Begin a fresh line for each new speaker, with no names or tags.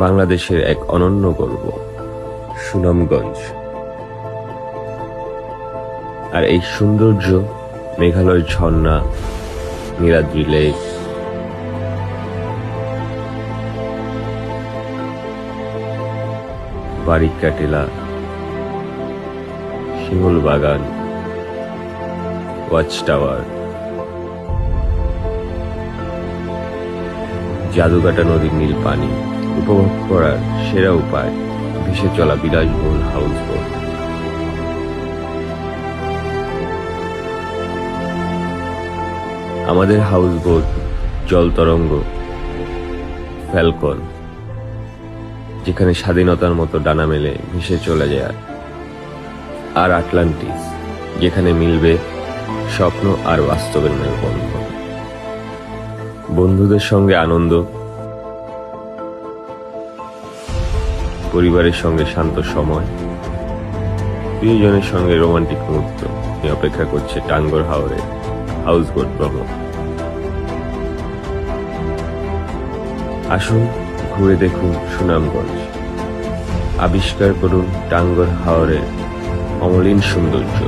বাংলাদেশের এক অনন্য গর্ব সুনামগঞ্জ। আর এই সৌন্দর্য মেঘালয়ের ঝর্ণা, নীলাদ্রি লেক, বারিকা টিলা, শিমুল বাগান, ওয়াচ টাওয়ার, জাদুকাটা নদীর নীল পানি উপভোগ করার সেরা উপায় ভেসে চলা বিলাসবহুল হাউসবোট। আমাদের হাউসবোট জল তরঙ্গ, ফ্যালকন, যেখানে স্বাধীনতার মতো ডানা মেলে ভেসে চলে যায়, আর আটলান্টিস, যেখানে মিলবে স্বপ্ন আর বাস্তবের মেলবন্ধন। বন্ধুদের সঙ্গে আনন্দ, পরিবারের সঙ্গে শান্ত সময়, প্রিয়জনের সঙ্গে রোমান্টিক মুহূর্ত নিয়ে অপেক্ষা করছে টাঙ্গর হাওরে হাউসবোট ভ্রমণ। আসুন ঘুরে দেখুন সুনামগঞ্জ, আবিষ্কার করুন টাঙ্গর হাওরের অমলিন সৌন্দর্য।